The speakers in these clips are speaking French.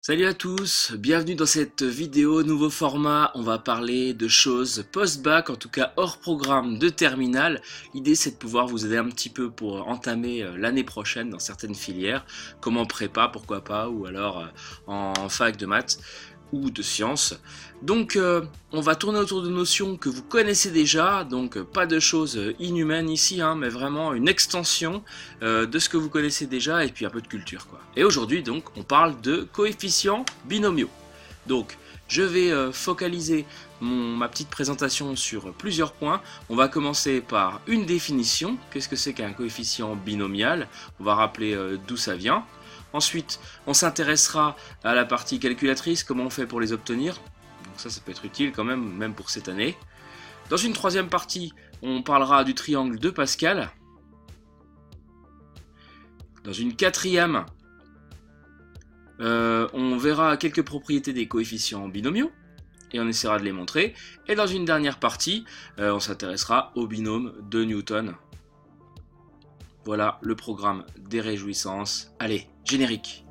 Salut à tous, bienvenue dans cette vidéo, nouveau format, on va parler de choses post-bac, en tout cas hors programme de terminale. L'idée c'est de pouvoir vous aider un petit peu pour entamer l'année prochaine dans certaines filières, comme en prépa pourquoi pas, ou alors en fac de maths ou de sciences. Donc on va tourner autour de notions que vous connaissez déjà, donc pas de choses inhumaines ici, hein, mais vraiment une extension de ce que vous connaissez déjà et puis un peu de culture quoi. Et aujourd'hui donc on parle de coefficients binomiaux. Donc je vais focaliser ma petite présentation sur plusieurs points. On va commencer par une définition. Qu'est-ce que c'est qu'un coefficient binomial? On va rappeler d'où ça vient. Ensuite, on s'intéressera à la partie calculatrice, comment on fait pour les obtenir. Donc ça peut être utile quand même pour cette année. Dans une troisième partie, on parlera du triangle de Pascal. Dans une quatrième, on verra quelques propriétés des coefficients binomiaux et on essaiera de les montrer. Et dans une dernière partie, on s'intéressera au binôme de Newton. Voilà le programme des réjouissances. Allez, générique.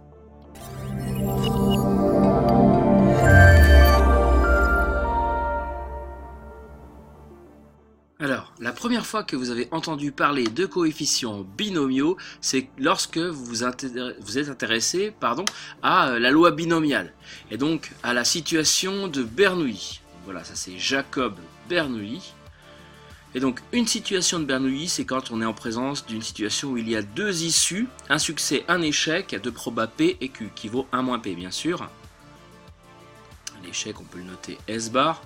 Alors, la première fois que vous avez entendu parler de coefficients binomiaux, c'est lorsque vous êtes intéressé à la loi binomiale, et donc à la situation de Bernoulli. Voilà, ça c'est Jacob Bernoulli. Et donc, une situation de Bernoulli, c'est quand on est en présence d'une situation où il y a deux issues, un succès, un échec, de proba P et Q, qui vaut 1 moins P, bien sûr. L'échec, on peut le noter S bar.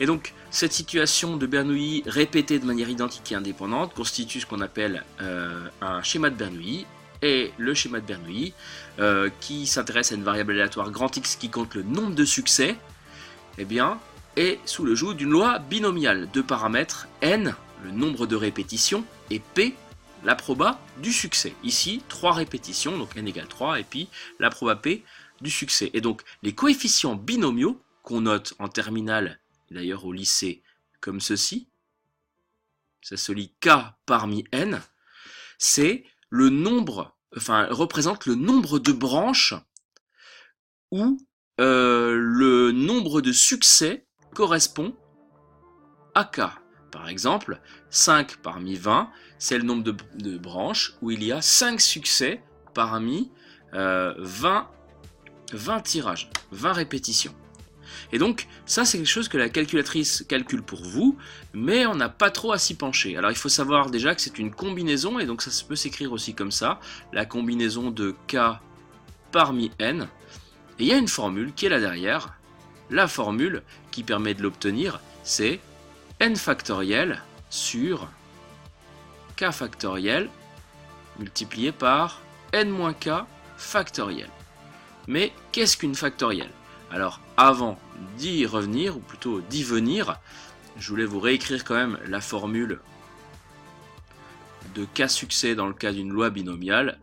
Et donc, cette situation de Bernoulli répétée de manière identique et indépendante constitue ce qu'on appelle un schéma de Bernoulli. Et le schéma de Bernoulli, qui s'intéresse à une variable aléatoire grand X qui compte le nombre de succès, eh bien, est sous le joug d'une loi binomiale. Deux paramètres, n, le nombre de répétitions, et p, la proba du succès. Ici, 3 répétitions, donc n égale 3, et puis la proba p du succès. Et donc, les coefficients binomiaux, qu'on note en terminale, d'ailleurs au lycée, comme ceci, ça se lit k parmi n, c'est le nombre, représente le nombre de branches où le nombre de succès correspond à k. Par exemple, 5 parmi 20, c'est le nombre de branches où il y a 5 succès parmi 20 tirages, 20 répétitions. Et donc, ça c'est quelque chose que la calculatrice calcule pour vous, mais on n'a pas trop à s'y pencher. Alors il faut savoir déjà que c'est une combinaison, et donc ça peut s'écrire aussi comme ça, la combinaison de k parmi n. Et il y a une formule qui est là derrière. La formule qui permet de l'obtenir, c'est n factoriel sur k factoriel multiplié par n-k factoriel. Mais qu'est-ce qu'une factorielle? Alors avant d'y revenir, ou plutôt d'y venir, je voulais vous réécrire quand même la formule de k succès dans le cas d'une loi binomiale.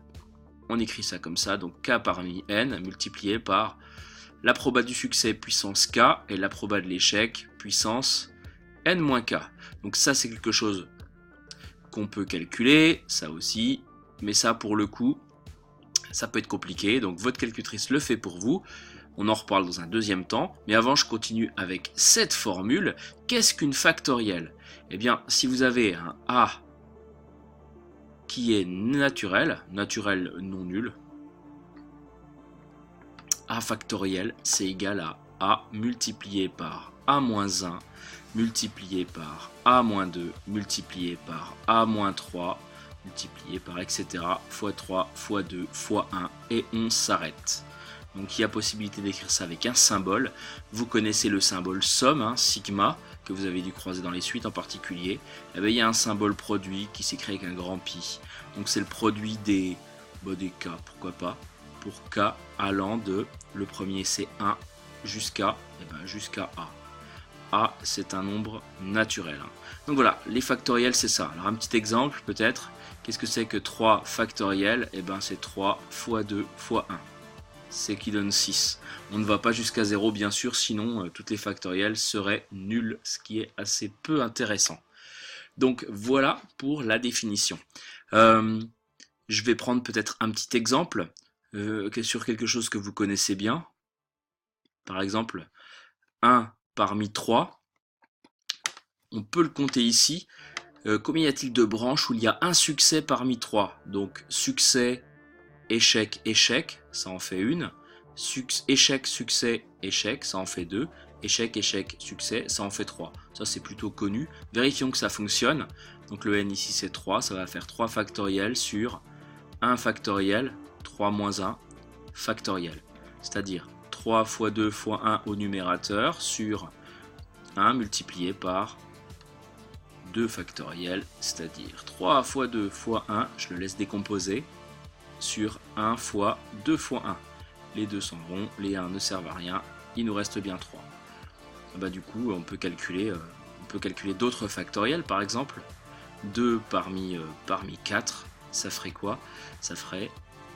On écrit ça comme ça, donc k parmi n multiplié par la proba du succès puissance k et la proba de l'échec puissance n-k. Donc ça c'est quelque chose qu'on peut calculer, ça aussi, mais ça pour le coup, ça peut être compliqué, donc votre calculatrice le fait pour vous. On en reparle dans un deuxième temps, mais avant je continue avec cette formule. Qu'est-ce qu'une factorielle? Eh bien, si vous avez un a qui est naturel non nul, a factoriel, c'est égal à a multiplié par a-1, multiplié par a-2, multiplié par a-3, multiplié par etc. fois 3, fois 2, fois 1, et on s'arrête. Donc il y a possibilité d'écrire ça avec un symbole. Vous connaissez le symbole somme, hein, sigma, que vous avez dû croiser dans les suites en particulier. Et bien, il y a un symbole produit qui s'écrit avec un grand pi. Donc c'est le produit des k, pourquoi pas, pour k allant de, le premier c'est 1 jusqu'à a. A c'est un nombre naturel. Donc voilà, les factoriels c'est ça. Alors un petit exemple peut-être, qu'est-ce que c'est que 3 factoriels? Et bien c'est 3 fois 2 fois 1. C'est qui donne 6. On ne va pas jusqu'à 0 bien sûr, sinon toutes les factorielles seraient nulles, ce qui est assez peu intéressant. Donc voilà pour la définition. Je vais prendre peut-être un petit exemple sur quelque chose que vous connaissez bien. par exemple 1 parmi 3, on peut le compter ici. Combien y a-t-il de branches où il y a un succès parmi 3? Donc succès, échec, échec, ça en fait une. Échec, succès, échec, ça en fait 2. Échec, échec, succès, ça en fait 3. Ça c'est plutôt connu. Vérifions que ça fonctionne. Donc le n ici c'est 3, ça va faire 3 factoriel sur 1 factoriel, 3 moins 1 factoriel. C'est-à-dire 3 fois 2 fois 1 au numérateur sur 1 multiplié par 2 factoriel, c'est-à-dire 3 fois 2 fois 1, je le laisse décomposer, sur 1 fois 2 fois 1. Les 2 s'en vont, les 1 ne servent à rien, il nous reste bien 3. Bah, du coup, on peut calculer d'autres factoriels, par exemple. 2 parmi 4, ça ferait quoi? Ça ferait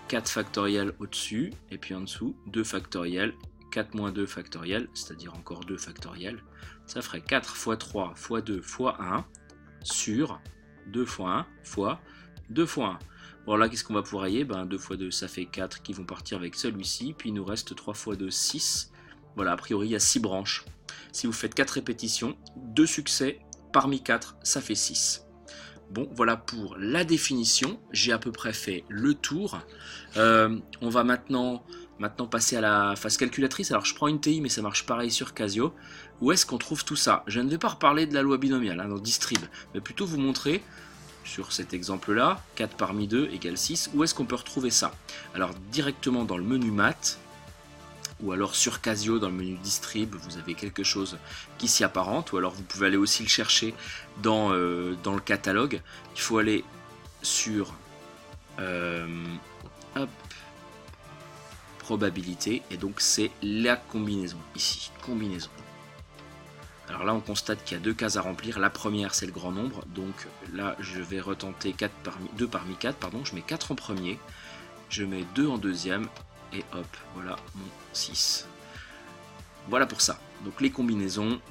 4 factoriels au-dessus, et puis en dessous, 2 factoriels, 4 moins 2 factoriels, c'est-à-dire encore 2 factoriels. Ça ferait 4 fois 3 fois 2 fois 1, sur 2 fois 1 fois 2 fois 1. Bon là qu'est-ce qu'on va pouvoir rayer? 2 fois 2 ça fait 4 qui vont partir avec celui-ci, puis il nous reste 3 fois 2, 6. Voilà, a priori il y a 6 branches. Si vous faites 4 répétitions, 2 succès parmi 4, ça fait 6. Bon, voilà pour la définition, j'ai à peu près fait le tour. On va maintenant passer à la phase calculatrice. Alors je prends une TI mais ça marche pareil sur Casio. Où est-ce qu'on trouve tout ça? Je ne vais pas reparler de la loi binomiale dans Distrib, mais plutôt vous montrer, sur cet exemple-là, 4 parmi 2 égale 6, où est-ce qu'on peut retrouver ça? Alors directement dans le menu Maths, ou alors sur Casio dans le menu Distrib, vous avez quelque chose qui s'y apparente, ou alors vous pouvez aller aussi le chercher dans le catalogue. Il faut aller sur probabilité, et donc c'est la combinaison ici, combinaison. Alors là on constate qu'il y a 2 cases à remplir. La première c'est le grand nombre, donc là je vais retenter 2 parmi 4, pardon, je mets 4 en premier, je mets 2 en deuxième, et hop, voilà mon 6. Voilà pour ça. Donc les combinaisons,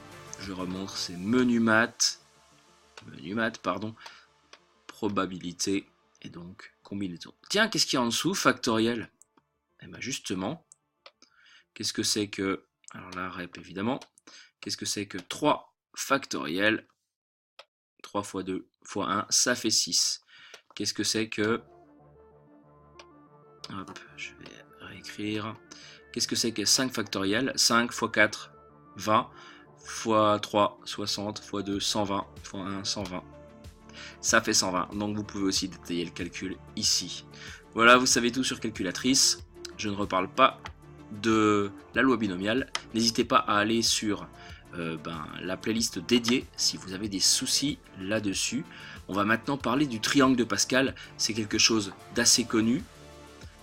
je remontre, c'est menu maths, pardon, probabilité, et donc combinaison. Tiens, qu'est-ce qu'il y a en dessous? Factoriel. Et bien justement, qu'est-ce que c'est que, alors là, rep évidemment, qu'est-ce que c'est que 3 factoriel? 3 fois 2 fois 1, ça fait 6. Qu'est-ce que c'est que, hop, je vais réécrire. Qu'est-ce que c'est que 5 factoriel? 5 fois 4, 20, fois 3, 60, fois 2, 120, fois 1, 120. Ça fait 120, donc vous pouvez aussi détailler le calcul ici. Voilà, vous savez tout sur calculatrice. Je ne reparle pas de la loi binomiale. N'hésitez pas à aller sur la playlist dédiée si vous avez des soucis là-dessus. On va maintenant parler du triangle de Pascal. C'est quelque chose d'assez connu,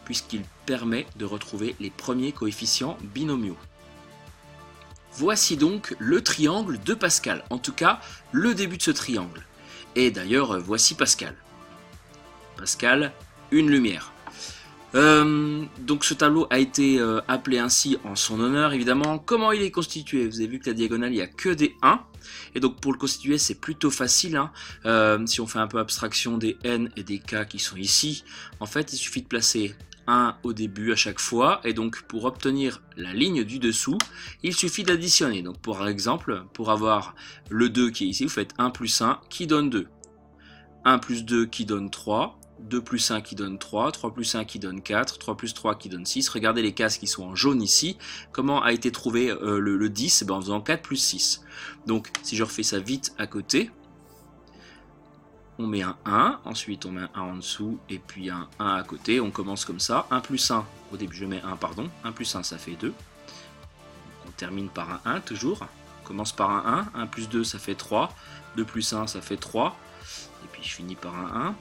puisqu'il permet de retrouver les premiers coefficients binomiaux. Voici donc le triangle de Pascal, en tout cas le début de ce triangle. Et d'ailleurs, voici Pascal. Pascal, une lumière. Donc ce tableau a été appelé ainsi en son honneur, évidemment. Comment il est constitué? Vous avez vu que la diagonale, il n'y a que des 1. Et donc pour le constituer, c'est plutôt facile. Si on fait un peu abstraction des n et des k qui sont ici, en fait, il suffit de placer 1 au début à chaque fois, et donc pour obtenir la ligne du dessous, il suffit d'additionner. Donc par exemple, pour avoir le 2 qui est ici, vous faites 1 plus 1 qui donne 2, 1 plus 2 qui donne 3, 2 plus 1 qui donne 3, 3 plus 1 qui donne 4, 3 plus 3 qui donne 6. Regardez les cases qui sont en jaune ici. Comment a été trouvé le 10? En faisant 4 plus 6. Donc si je refais ça vite à côté, on met un 1, ensuite on met un 1 en dessous, et puis un 1 à côté, on commence comme ça, 1 plus 1, au début je mets 1, pardon, 1 plus 1 ça fait 2, on termine par un 1 toujours, on commence par un 1, 1 plus 2 ça fait 3, 2 plus 1 ça fait 3, et puis je finis par un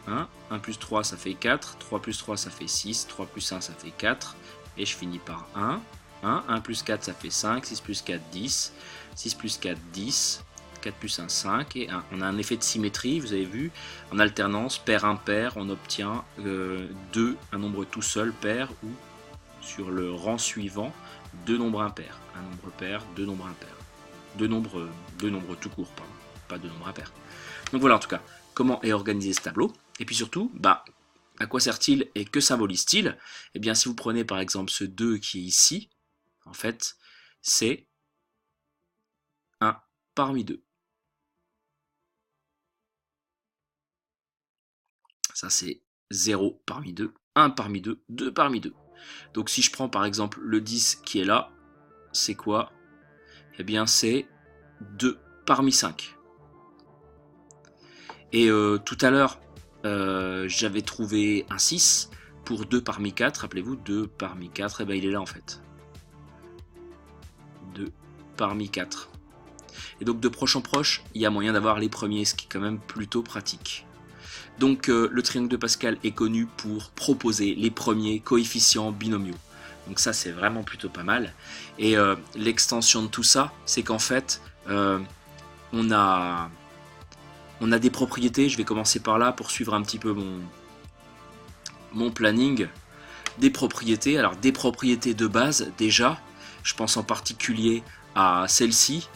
1, 1 plus 3 ça fait 4, 3 plus 3 ça fait 6, 3 plus 1 ça fait 4, et je finis par 1 plus 4 ça fait 5, 6 plus 4, 10, 6 plus 4, 10, 4 plus 1, 5, et 1. On a un effet de symétrie, vous avez vu, en alternance, pair impair, on obtient 2, un nombre tout seul, pair, ou sur le rang suivant, 2 nombres impairs. Un nombre pair, 2 nombres impairs. Deux nombres tout court, pardon, pas 2 nombres impairs. Donc voilà en tout cas, comment est organisé ce tableau, et puis surtout, à quoi sert-il et que symbolise-t-il? Eh bien si vous prenez par exemple ce 2 qui est ici, en fait, c'est 1 parmi 2. Ça, c'est 0 parmi 2, 1 parmi 2, 2 parmi 2. Donc, si je prends par exemple le 10 qui est là, c'est quoi? Eh bien, c'est 2 parmi 5. Et tout à l'heure, j'avais trouvé un 6 pour 2 parmi 4. Rappelez-vous, 2 parmi 4, et bien il est là en fait. 2 parmi 4. Et donc de proche en proche, il y a moyen d'avoir les premiers, ce qui est quand même plutôt pratique. Donc le triangle de Pascal est connu pour proposer les premiers coefficients binomiaux. Donc ça, c'est vraiment plutôt pas mal. Et l'extension de tout ça, c'est qu'en fait, on a des propriétés. Je vais commencer par là pour suivre un petit peu mon planning. Des propriétés. Alors des propriétés de base, déjà. Je pense en particulier à celles-ci.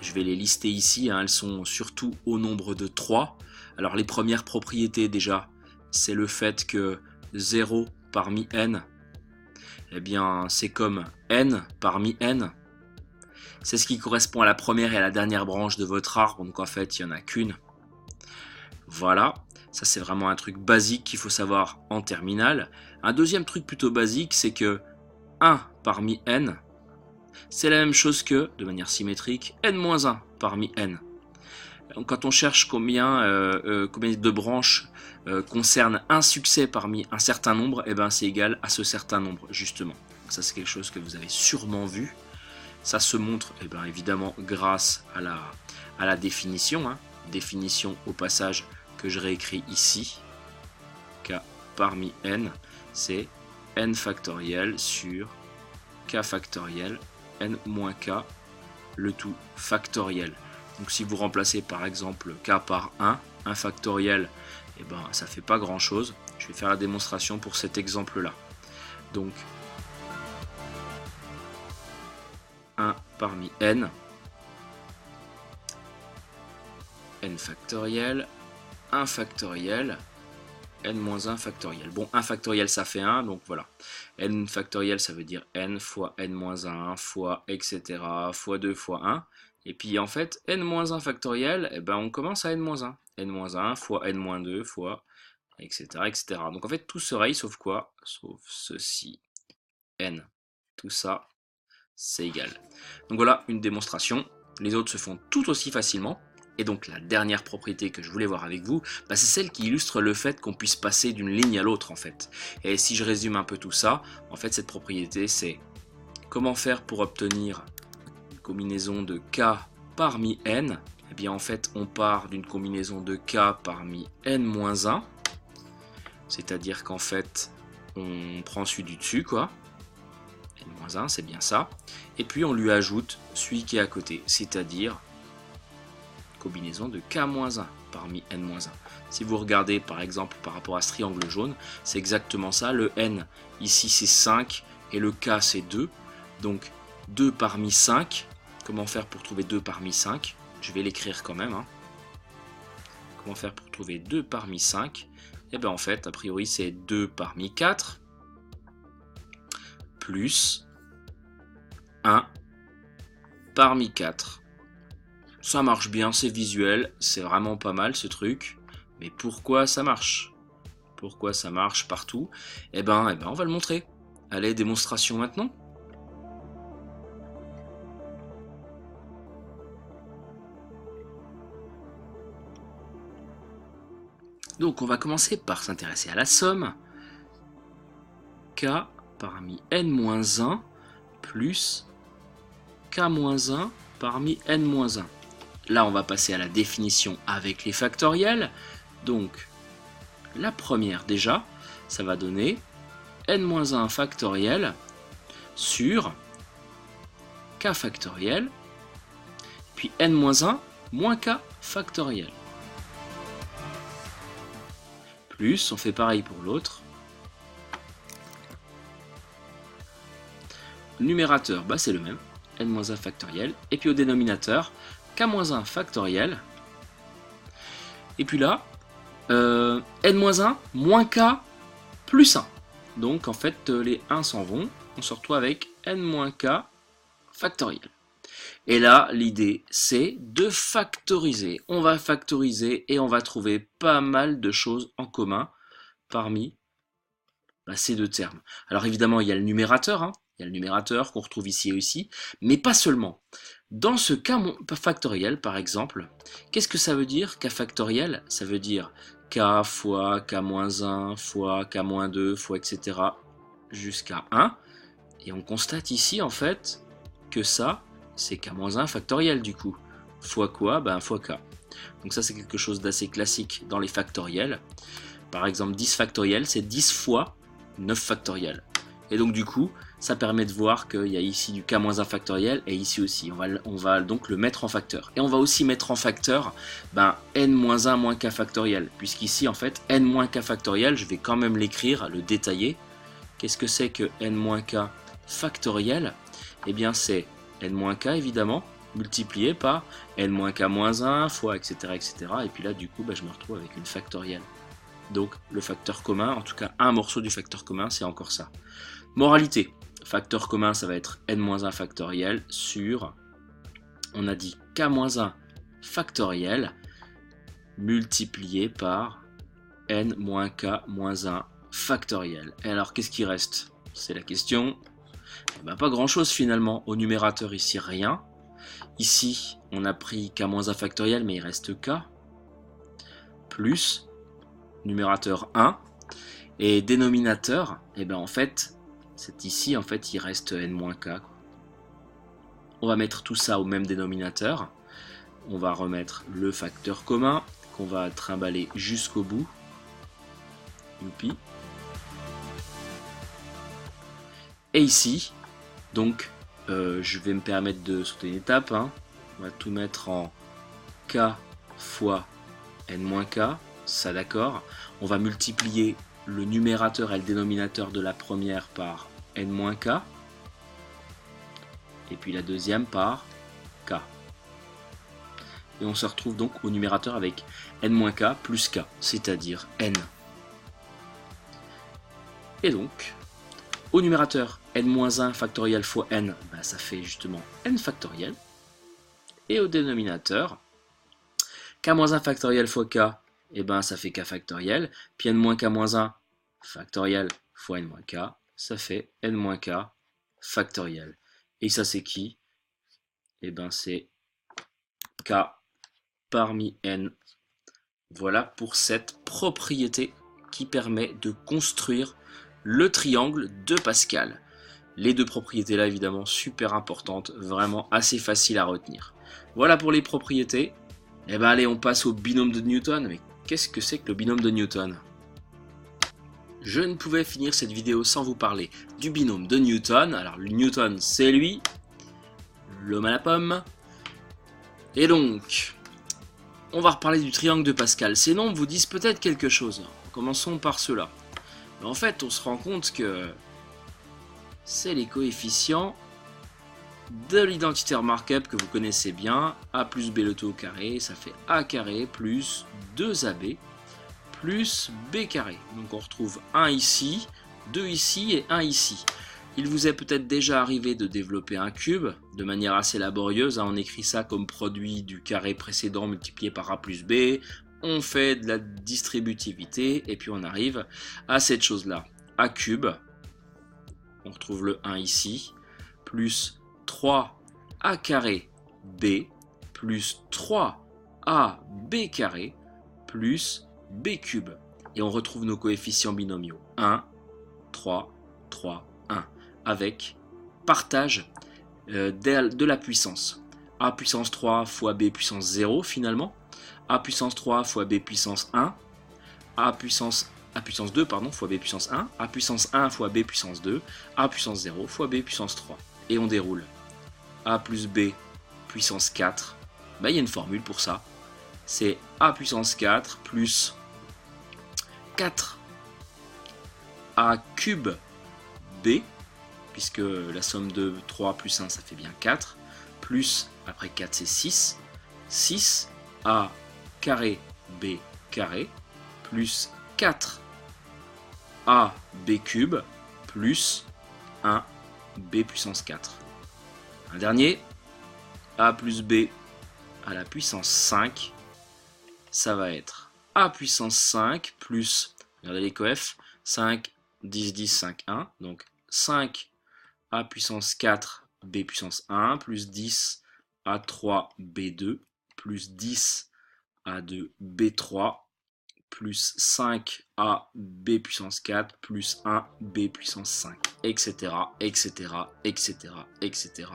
Je vais les lister ici. Elles sont surtout au nombre de 3. Alors les premières propriétés déjà, c'est le fait que 0 parmi n, eh bien c'est comme n parmi n. C'est ce qui correspond à la première et à la dernière branche de votre arbre, donc en fait il n'y en a qu'une. Voilà, ça c'est vraiment un truc basique qu'il faut savoir en terminale. Un deuxième truc plutôt basique, c'est que 1 parmi n, c'est la même chose que, de manière symétrique, n-1 parmi n. Quand on cherche combien de branches concernent un succès parmi un certain nombre, eh ben c'est égal à ce certain nombre, justement. Donc ça, c'est quelque chose que vous avez sûrement vu. Ça se montre évidemment grâce à la définition. Définition au passage que je réécris ici. K parmi n, c'est n factoriel sur k factoriel, n moins k, le tout factoriel. Donc si vous remplacez par exemple k par 1 factoriel, eh ben, ça ne fait pas grand chose. Je vais faire la démonstration pour cet exemple-là. Donc 1 parmi n, n factoriel, 1 factoriel, n-1 factoriel. Bon, 1 factoriel ça fait 1, donc voilà. N factoriel ça veut dire n fois n-1 fois etc. fois 2 fois 1. Et puis en fait, n-1 factoriel, eh ben, on commence à n-1. n-1 fois n-2 fois etc. etc. Donc en fait, tout serait, sauf quoi? Sauf ceci. n. Tout ça, c'est égal. Donc voilà une démonstration. Les autres se font tout aussi facilement. Et donc la dernière propriété que je voulais voir avec vous, c'est celle qui illustre le fait qu'on puisse passer d'une ligne à l'autre en fait. Et si je résume un peu tout ça, en fait cette propriété c'est comment faire pour obtenir une combinaison de k parmi n. Eh bien en fait on part d'une combinaison de k parmi n-1, c'est-à-dire qu'en fait on prend celui du dessus quoi, n-1 c'est bien ça, et puis on lui ajoute celui qui est à côté, c'est-à-dire combinaison de k-1 parmi n-1. Si vous regardez par exemple par rapport à ce triangle jaune, c'est exactement ça. Le n ici c'est 5 et le k c'est 2. Donc 2 parmi 5. Comment faire pour trouver 2 parmi 5? Je vais l'écrire quand même. Comment faire pour trouver 2 parmi 5? Et bien en fait, a priori c'est 2 parmi 4 plus 1 parmi 4. Ça marche bien, c'est visuel, c'est vraiment pas mal ce truc. Mais pourquoi ça marche? Pourquoi ça marche partout? Eh ben, on va le montrer. Allez, démonstration maintenant. Donc on va commencer par s'intéresser à la somme. K parmi n-1 plus k-1 parmi n-1. Là, on va passer à la définition avec les factoriels. Donc, la première déjà, ça va donner n-1 factoriel sur k factoriel, puis n-1 moins k factoriel. Plus, on fait pareil pour l'autre. Le numérateur, c'est le même, n-1 factoriel. Et puis au dénominateur, k-1 factoriel. Et puis là, n-1 moins k plus 1. Donc en fait, les 1 s'en vont. On se retrouve avec n-k factoriel. Et là, l'idée, c'est de factoriser. On va factoriser et on va trouver pas mal de choses en commun parmi ces deux termes. Alors évidemment, il y a le numérateur, hein. Il y a le numérateur qu'on retrouve ici et ici, mais pas seulement. Dans ce cas factoriel, par exemple, qu'est-ce que ça veut dire k factoriel? Ça veut dire k fois k-1 fois k-2 fois etc. jusqu'à 1. Et on constate ici, en fait, que ça, c'est k-1 factoriel du coup. Fois quoi? Fois k. Donc ça, c'est quelque chose d'assez classique dans les factoriels. Par exemple, 10 factoriel, c'est 10 fois 9 factoriel. Et donc du coup, ça permet de voir qu'il y a ici du k-1 factoriel et ici aussi. On va donc le mettre en facteur. Et on va aussi mettre en facteur n-1 moins k factoriel. Puisqu'ici, en fait, n-k factoriel, je vais quand même l'écrire, le détailler. Qu'est-ce que c'est que n-k factoriel? Eh bien, c'est n-k évidemment, multiplié par n-k-1 fois etc. etc. Et puis là, du coup, je me retrouve avec une factorielle. Donc le facteur commun, en tout cas un morceau du facteur commun, c'est encore ça. Moralité, facteur commun, ça va être n-1 factoriel sur, on a dit k-1 factoriel multiplié par n-k-1 factoriel. Et alors qu'est-ce qui reste? C'est la question. Pas grand chose finalement. Au numérateur ici rien. Ici on a pris k-1 factoriel mais il reste k. Plus numérateur 1. Et dénominateur, en fait, c'est ici, en fait, il reste n-k. On va mettre tout ça au même dénominateur. On va remettre le facteur commun qu'on va trimballer jusqu'au bout. Youpi. Et ici, donc, je vais me permettre de sauter une étape. On va tout mettre en k fois n-k. Ça d'accord. On va multiplier le numérateur et le dénominateur de la première par n-k. Et puis la deuxième par k. Et on se retrouve donc au numérateur avec n-k plus k, c'est-à-dire n. Et donc, au numérateur, n-1 factoriel fois n, ça fait justement n factoriel. Et au dénominateur, k-1 factoriel fois k, ça fait k factoriel. Puis n-k-1 factoriel fois n-k, ça fait n-k factoriel. Et ça c'est qui? C'est k parmi n. Voilà pour cette propriété qui permet de construire le triangle de Pascal. Les deux propriétés là évidemment super importantes, vraiment assez faciles à retenir. Voilà pour les propriétés. Allez, on passe au binôme de Newton. Mais qu'est-ce que c'est que le binôme de Newton? Je ne pouvais finir cette vidéo sans vous parler du binôme de Newton. Alors le Newton c'est lui, l'homme à la pomme. Et donc, on va reparler du triangle de Pascal. Ces nombres vous disent peut-être quelque chose. Commençons par cela. Mais en fait, on se rend compte que c'est les coefficients de l'identitaire markup que vous connaissez bien. A plus b le tout au carré, ça fait a carré plus 2ab plus b carré. Donc on retrouve 1 ici, 2 ici et 1 ici. Il vous est peut-être déjà arrivé de développer un cube de manière assez laborieuse. On écrit ça comme produit du carré précédent multiplié par a plus b. On fait de la distributivité et puis on arrive à cette chose-là. A cube, on retrouve le 1 ici, plus 3a carré b, plus 3ab carré, plus b cube. Et on retrouve nos coefficients binomiaux. 1, 3, 3, 1. Avec partage de la puissance. A puissance 3 fois b puissance 0 finalement. A puissance 3 fois b puissance 1. A puissance 2 fois b puissance 1. A puissance 1 fois b puissance 2. A puissance 0 fois b puissance 3. Et on déroule. A plus b puissance 4. Il y a une formule pour ça. C'est a puissance 4 plus 4 a cube b, puisque la somme de 3 plus 1 ça fait bien 4, plus, après 4 c'est 6, 6 a carré b carré, plus 4 a b cube, plus 1 b puissance 4. Un dernier, a plus b à la puissance 5, ça va être a puissance 5 plus, regardez les coefs, 5, 10, 10, 5, 1, donc 5 a puissance 4 b puissance 1 plus 10 a 3 b2 plus 10 a2 b3 plus 5 a b puissance 4 plus 1 b puissance 5, etc., etc., etc., etc.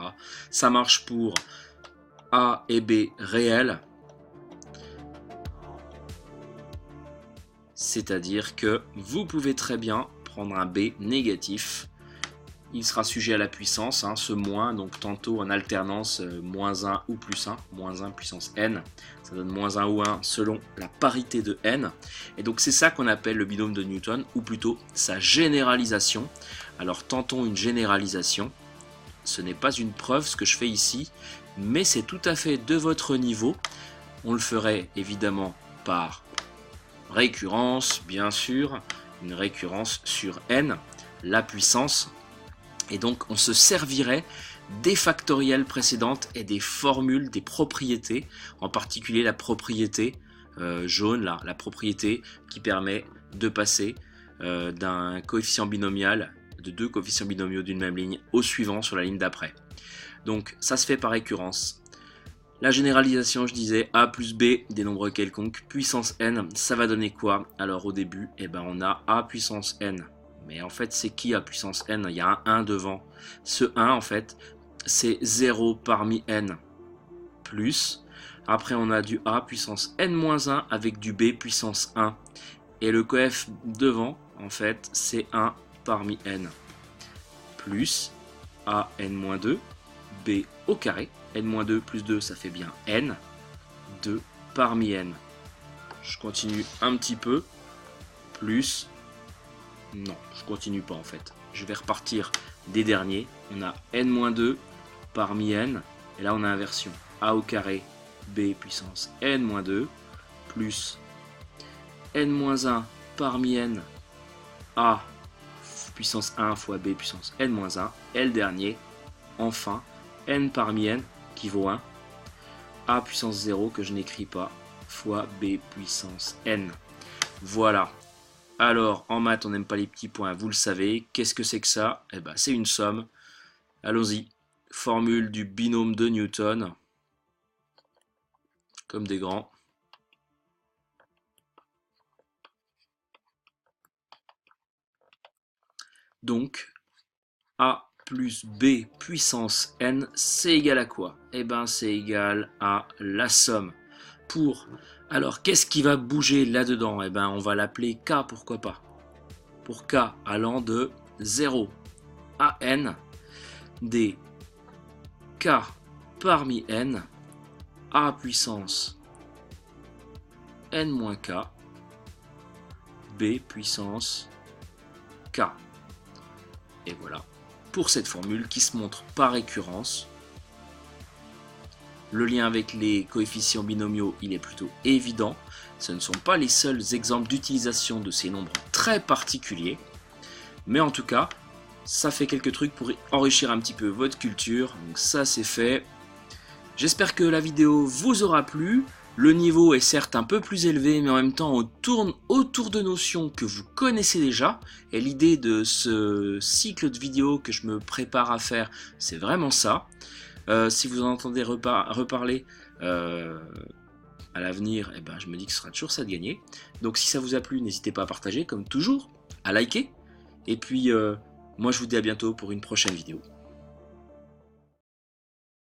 Ça marche pour a et b réels, c'est-à-dire que vous pouvez très bien prendre un b négatif. Il sera sujet à la puissance, hein, ce moins, donc tantôt en alternance moins 1 ou plus 1, moins 1 puissance n, ça donne moins 1 ou 1 selon la parité de n. Et donc c'est ça qu'on appelle le binôme de Newton, ou plutôt sa généralisation. Alors tentons une généralisation, ce n'est pas une preuve ce que je fais ici, mais c'est tout à fait de votre niveau. On le ferait évidemment par récurrence, bien sûr, une récurrence sur n, la puissance. Et donc on se servirait des factoriels précédentes et des formules, des propriétés, en particulier la propriété jaune, là, la propriété qui permet de passer d'un coefficient binomial, de deux coefficients binomiaux d'une même ligne au suivant sur la ligne d'après. Donc ça se fait par récurrence. La généralisation, je disais, a plus b des nombres quelconques, puissance n, ça va donner quoi? Alors au début, on a a puissance n. Mais en fait, c'est qui à puissance n? Il y a un 1 devant. Ce 1, en fait, c'est 0 parmi n plus. Après, on a du a puissance n-1 avec du b puissance 1. Et le coef devant, en fait, c'est 1 parmi n plus a n-2, b au carré. n-2 plus 2, ça fait bien n, 2 parmi n. Je continue un petit peu, plus... Non, je continue pas en fait. Je vais repartir des derniers. On a n-2 parmi n. Et là, on a inversion. A au carré, b puissance n-2 plus n-1 parmi n, a puissance 1 fois b puissance n-1. Et le dernier, enfin, n parmi n qui vaut 1. A puissance 0 que je n'écris pas fois b puissance n. Voilà. Alors, en maths, on n'aime pas les petits points, vous le savez. Qu'est-ce que c'est que ça? C'est une somme. Allons-y. Formule du binôme de Newton. Comme des grands. Donc, a plus b puissance n, c'est égal à quoi? C'est égal à la somme. Alors, qu'est-ce qui va bouger là-dedans? On va l'appeler K, pourquoi pas. Pour K allant de 0 à n, des K parmi n, A puissance n-k, B puissance K. Et voilà, pour cette formule qui se montre par récurrence. Le lien avec les coefficients binomiaux, il est plutôt évident. Ce ne sont pas les seuls exemples d'utilisation de ces nombres très particuliers. Mais en tout cas, ça fait quelques trucs pour enrichir un petit peu votre culture. Donc ça, c'est fait. J'espère que la vidéo vous aura plu. Le niveau est certes un peu plus élevé, mais en même temps, on tourne autour de notions que vous connaissez déjà. Et l'idée de ce cycle de vidéos que je me prépare à faire, c'est vraiment ça. Si vous en entendez reparler à l'avenir, je me dis que ce sera toujours ça de gagner. Donc si ça vous a plu, n'hésitez pas à partager, comme toujours, à liker. Et puis, moi je vous dis à bientôt pour une prochaine vidéo.